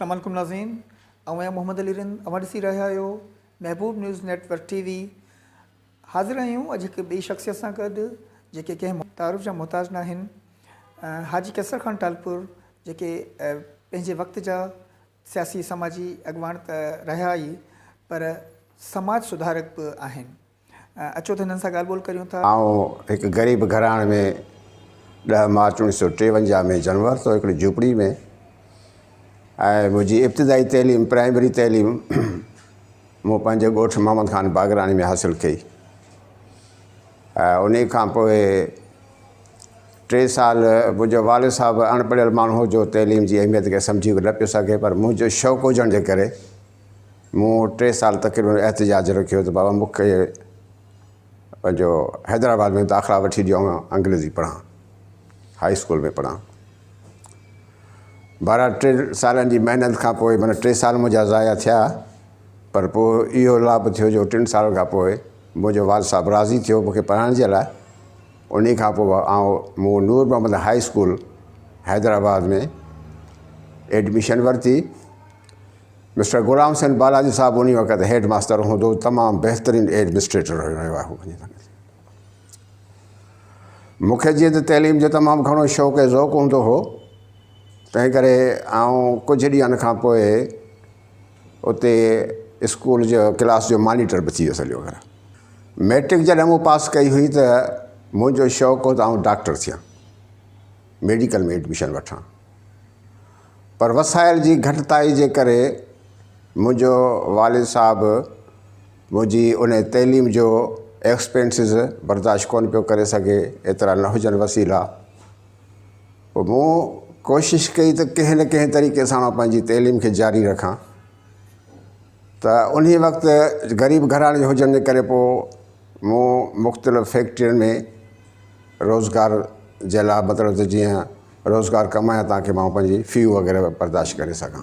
अस्सलाम वालेकुम नाज़रीन, मैं मोहम्मद अली रिंद अवां ॾिसी रहिया आहियो महबूब न्यूज़ नेटवर्क टीवी। हाज़िर आहियूं अॼु हिकु ॿी शख़्सियत सां गॾु जेके कंहिं तारुफ़ जा मुहताज न आहिनि। हाजी कैसर खान टालपुर जेके पंहिंजे वक़्त जा सियासी समाजी अॻवान त रहिया ई पर समाज सुधारक बि आहिनि। अचो त हिननि सां ॻाल्हि ॿोल करियूं था। हिकु ग़रीब घराणे में 10 मार्च 1953 में जनमु वरितो हिकिड़ी झूपड़ी में। ऐं मुंहिंजी इब्तिदाई तइलीम प्राइमरी तइलीम मूं पंहिंजे ॻोठु मोहम्मद खान बागरानी में हासिलु कई। उन खां पोइ 3 साल मुंहिंजो वालिद साहिबु अणपढ़ियल माण्हू हो जो तइलीम जी अहमियत खे सम्झी न पियो सघे, पर मुंहिंजो शौक़ु हुजण जे करे मूं 3 साल तक़रीबन एहतिजाज रखियो त बाबा मूंखे पंहिंजो हैदराबाद में दाख़िला वठी ॾियो, अंग्रेज़ी पढ़ां, हाई स्कूल में पढ़ां। 12 सालनि जी महिनत खां पोइ माना 3 साल मुंहिंजा ज़ाया थिया, पर पोइ इहो लाभ थियो जो 3 साल खां पोइ मुंहिंजो वालिद साहिबु राज़ी थियो मूंखे पढ़ाइण जे लाइ। उन खां पोइ मूं नूर मोहम्मद हाई स्कूल हैदराबाद में एडमिशन वरिती। मिस्टर गुलाम हुसैन बालाजी साहिबु उन वक़्तु हेड मास्टर हूंदो, तमामु बहितरीनु एडमिनिस्ट्रेटर रहियो आहे। मूंखे जीअं त तइलीम जो तमामु घणो शौक़ु ऐं ज़ौक़ु हूंदो हो, तंहिं करे कुझु ॾींहंनि खां पोइ उते स्कूल जो क्लास जो मॉनिटर बि थी वियुसि हलियो घर। मैट्रिक जॾहिं मूं पास कई हुई त मुंहिंजो शौक़ु हो त डॉक्टर थियां, मेडिकल में एडमिशन वठां, पर वसाइल जी घटिताई जे करे मुंहिंजो वालिद साहिबु मुंहिंजी उन तइलीम जो एक्सपेंसिस बर्दाश्त कोन पियो करे सघे, एतिरा न हुजनि वसीला। पोइ मूं कोशिशि कई त कंहिं न कंहिं तरीक़े सां पंहिंजी तइलीम खे जारी रखां। त उन वक़्तु ग़रीब घराणे जो हुजण जे करे पोइ मूं मुख़्तलिफ़ फैक्ट्रियुनि में रोज़गार जे लाइ मतिलबु त जीअं रोज़गार कमायां ताकी मां पंहिंजी फ़ी वग़ैरह बर्दाश्त करे सघां।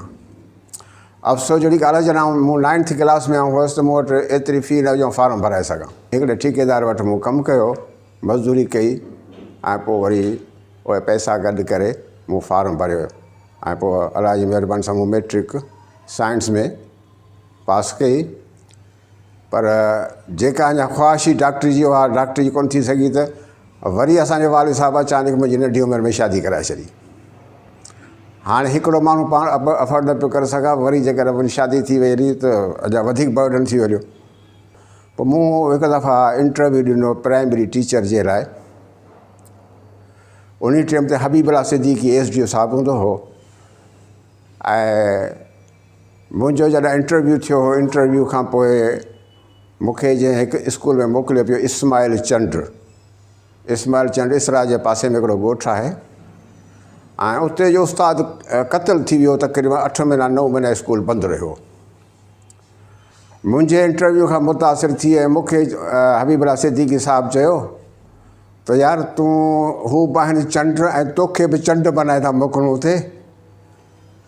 अफ़सोस जहिड़ी ॻाल्हि आहे, जॾहिं मूं 9th क्लास में हुअसि त मूं वटि एतिरी फ़ी न हुई जो फॉर्म भराए सघां। हिकिड़े ठेकेदार वटि मूं कमु कयो, मज़दूरी कई, ऐं पोइ वरी उहे पैसा गॾु करे मूं फॉर्म भरियो, ऐं पोइ अलाह जी महिरबानी सां मूं मैट्रिक साइंस में पास कई। पर जेका अञा ख़्वाहिशी डॉक्टरी जी हुआ, डॉक्टरी कोन थी सघी, त वरी असांजे वालिद साहिबु अचानक मुंहिंजी नंढी उमिरि में शादी कराए छॾी। हाणे हिकिड़ो माण्हू पाण अफोर्ड न पियो करे सघां, वरी जेकॾहिं वरी शादी थी वई त अञा वधीक बर्डन थी वञो। पोइ मूं हिकु दफ़ा इंटरव्यू ॾिनो प्राइमरी टीचर जे लाइ। उन टाइम ते हबीबुल्लाह सिद्दीकी SDO साहिबु हूंदो हो। ऐं मुंहिंजो जॾहिं इंटरव्यू थियो हो, इंटरव्यू खां पोइ मूंखे जंहिं हिकु स्कूल में मोकिलियो पियो, इस्माइल चंड इसरा जे पासे में हिकिड़ो ॻोठु आहे, ऐं उते जो उस्ताद क़तलु थी वियो। तक़रीबन 8 महीना 9 महीना स्कूल बंदि रहियो। मुंहिंजे इंटरव्यू खां मुतासिर थी ऐं मूंखे हबीबुल्लाह सिद्दीकी साहिबु चयो त यार तूं हू बि आहिनि चंड, ऐं तोखे बि चंड बनाए था मोकिलूं उते,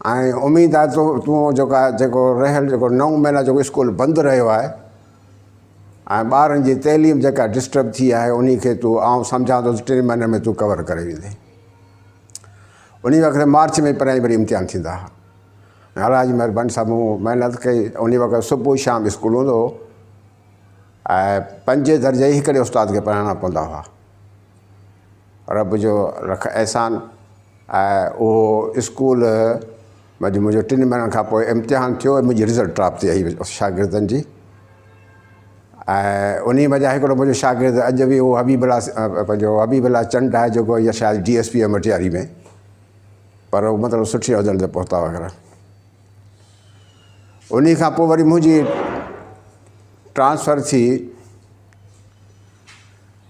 ऐं उमेदु आहे तूं जेको रहियल 9 महीना जेको स्कूल बंदि रहियो आहे ऐं ॿारनि जी तइलीम जेका डिस्टर्ब थी आहे उन खे तूं सम्झां थो 3 महीने में तूं कवर करे वेंदे। उन वक़्तु मार्च में प्राइमरी इम्तिहान थींदा हुआ। अलाह जी महिरबानी सां मूं महिनत कई। उन वक़्तु सुबुह शाम स्कूल हूंदो हो, ऐं 5 दर्जे ई हिकिड़े उस्ताद खे पढ़ाइणा पवंदा हुआ। रब जो रख एहसान। ऐं उहो स्कूल मुंहिंजो 3 महीननि खां पोइ इम्तिहान थियो, मुंहिंजी रिज़ल्ट प्राप्त आई शागिर्दनि जी। ऐं उन वजह हिकिड़ो मुंहिंजो शागिर्द अॼु बि उहो हबीबुल्लाह चंड आहे, जेको इहा शायदि DSP मटियारी में, पर उहो मतिलबु सुठी उहिदनि ते पहुता वग़ैरह। उन खां पोइ वरी मुंहिंजी ट्रांसफ़र थी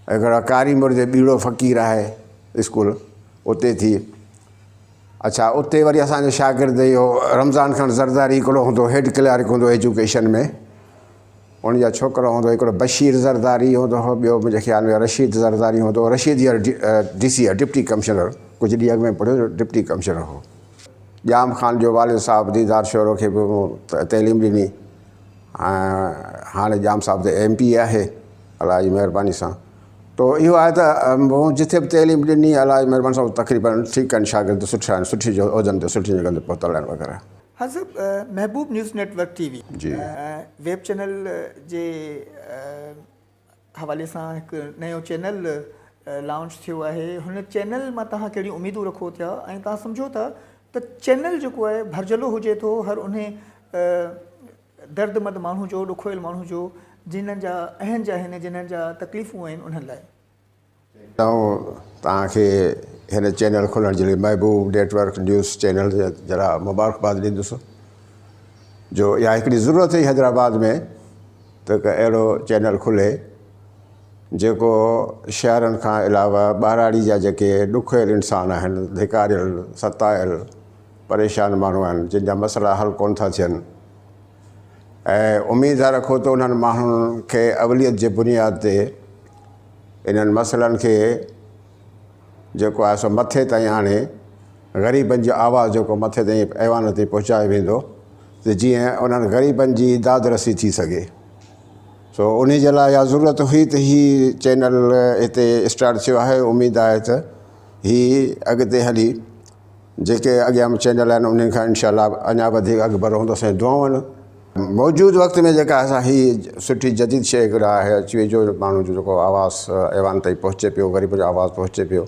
हिकिड़ा कारी मुर्दे बीड़ो फ़क़ीर आहे स्कूल, उते थी। अच्छा, उते वरी असांजो शागिर्द इहो रमज़ान खान ज़रदारी हिकिड़ो हूंदो, हेड क्लर्क हूंदो एजुकेशन में। उन जा छोकिरो हूंदो हिकिड़ो बशीर ज़रदारी हूंदो हो, ॿियो मुंहिंजे ख़्याल में रशीद ज़रदारी हूंदो। रशीद हींअर DC आहे, डिप्टी कमिश्नर, कुझु ॾींहं अॻु में पढ़ियो डिप्टी कमिश्नर हो। जाम ख़ान जो वालिद साहिबु दीदार शोरो खे बि तइलीम ॾिनी, ऐं हाणे जाम साहिबु त MP आहे अलाह जी महिरबानी सां। तो इहो आहे त मूं जिथे बि तइलीम ॾिनी अलाह जी महिरबानी सां तक़रीबन ठीकु आहिनि, शागिर्द सुठा आहिनि, सुठी जो उहिदनि ते सुठी जॻह ते पहुतल आहिनि वग़ैरह। हज़रत महबूब न्यूज़ नेटवर्क टीवी जी। वेब चैनल जे हवाले सां हिकु नयो चैनल लॉन्च थियो आहे। हुन चैनल मां तव्हां कहिड़ी उमेदूं रखो था ऐं तव्हां सम्झो था त चैनल जेको आहे भरजलो हुजे थो हर उन दर्दमंद माण्हू जो, ॾुखोयल माण्हू जो, जिन्हनि जा अहंज आहिनि, जिन्हनि जा तकलीफ़ूं आहिनि, उन्हनि लाइ तव्हांखे हिन चैनल खुलण जे लाइ महबूब नेटवर्क न्यूज़ चैनल जरा मुबारकबाद ॾींदुसि जो इहा हिकिड़ी ज़रूरत हुई हैदराबाद में त हिकु अहिड़ो चैनल खुले जेको शहरनि खां अलावा ॿाहिराड़ी जा जेके ॾुखियल इंसान आहिनि, धिकारियल, सतायल, परेशान माण्हू आहिनि, जिन जा मसइला हल कोन था थियनि ऐं उमेद रखो त उन्हनि माण्हुनि खे अवलियत जे बुनियाद ते इन्हनि मसइलनि खे जेको आहे सो मथे ताईं आणे ग़रीबनि जो आवाज़ु जेको मथे ताईं ऐवान ताईं पहुचाए वेंदो त जीअं उन्हनि ग़रीबनि जी दादरसी थी सघे। सो उन जे लाइ इहा ज़रूरत हुई त हीउ चैनल हिते स्टार्ट थियो आहे। उमेदु आहे त हीउ अॻिते हली जेके अॻियां चैनल आहिनि उन्हनि खां इनशाला अञा वधीक अॻु बढ़ंदो। असांजी दुआऊं आहिनि। मौजूदु वक़्त में जेका असां हीअ सुठी जदीद शइ हिकिड़ा आहे अची वेझो माण्हू जो जेको आवाज़ु ऐवान ताईं पहुचे पियो, ग़रीब जो आवाज़ु पहुचे पियो,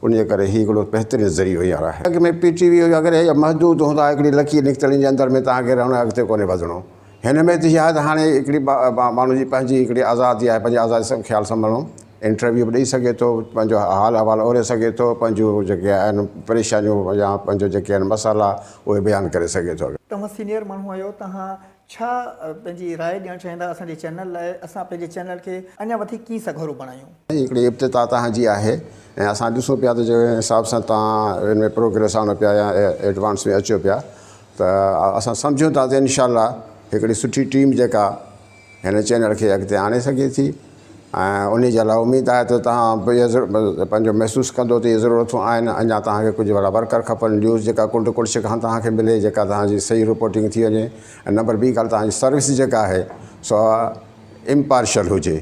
उन जे करे हीउ हिकिड़ो बहितरीनु ज़रियो हींअर आहे। अॻ में PTV अगरि महदूद हूंदा हिकिड़ी लकीर निकितल जे अंदरि में तव्हांखे रहणो आहे, अॻिते कोन्हे वधणो। हिन में त इहा आहे त हाणे हिकिड़ी माण्हू जी पंहिंजी हिकिड़ी आज़ादी आहे, पंहिंजी आज़ादी सां ख़्यालु संभालणो, इंटरव्यू बि ॾेई सघे थो, पंहिंजो हाल अहिवालु ओरे सघे थो, पंहिंजो जेके आहिनि परेशानियूं या पंहिंजो जेके आहिनि मसाला उहे बयानु करे सघे थो। तव्हां सीनियर माण्हू आहियो, तव्हां छा पंहिंजी राय ॾियणु चाहींदा असांजे चैनल लाइ, असां पंहिंजे चैनल खे अञा वधीक कीअं सघरो बणायूं? हिकिड़ी इब्तिदा तव्हांजी आहे ऐं असां ॾिसूं पिया त जंहिं हिसाब सां तव्हां हिन में प्रोग्रेस आणो पिया या एडवांस में अचो पिया त असां सम्झूं था त इनशाला हिकिड़ी सुठी टीम जेका हिन चैनल खे अॻिते आणे सघे थी ऐं उन जे लाइ उमेदु आहे त तव्हां पंहिंजो महसूसु कंदो त इहे ज़रूरतूं आहिनि। अञा तव्हांखे कुझु वॾा वर्कर खपनि, न्यूज़ जेका कुंड कुर्श खां तव्हांखे मिले, जेका तव्हांजी सही रिपोर्टिंग थी वञे। ऐं नंबर ॿी ॻाल्हि तव्हांजी सर्विस जेका आहे सो इम्पार्शल हुजे,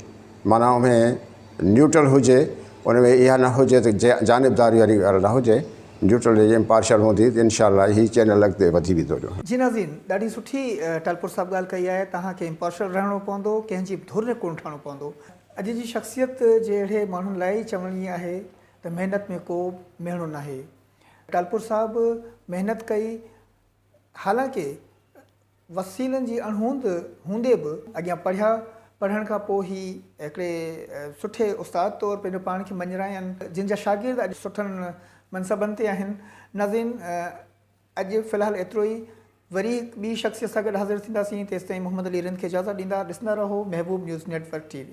माना उनमें न्यूट्रल हुजे, उन में इहा न हुजे त जानिबदारी वारी ॻाल्हि न हुजे, न्यूट्रल इम्पार्शल हूंदी त इनशाला हीउ चैनल अॻिते वधी वेंदो। जी नाज़रीन, ॾाढी सुठी टालपुर साहिबु ॻाल्हि कई आहे। तव्हांखे इम्पार्शल रहणो पवंदो, कंहिंजी धुर कोन ठहणो पवंदो। अॼु जी शख़्सियत जे अहिड़े माण्हुनि लाइ चवणी आहे त महिनत में को मेणो न आहे। टालपुर साहिबु महिनत कई, हालांकि वसीलनि जी अणहूंद हूंदे बि अॻियां पढ़िया, पढ़ण खां पोइ ई हिकिड़े सुठे उस्ताद तौरु पंहिंजो पाण खे मञरायनि, जिन जा शागिर्द अॼु सुठनि मनसबनि ते आहिनि। नाज़रीन, अॼु फ़िलहालु एतिरो ई। वरी ॿी शख़्सियत सां गॾु हाज़िर थींदासीं। तेसिताईं मोहम्मद अली रिंद खे इजाज़त ॾींदा। ॾिसंदा रहो महबूब न्यूज़ नेटवर्क TV।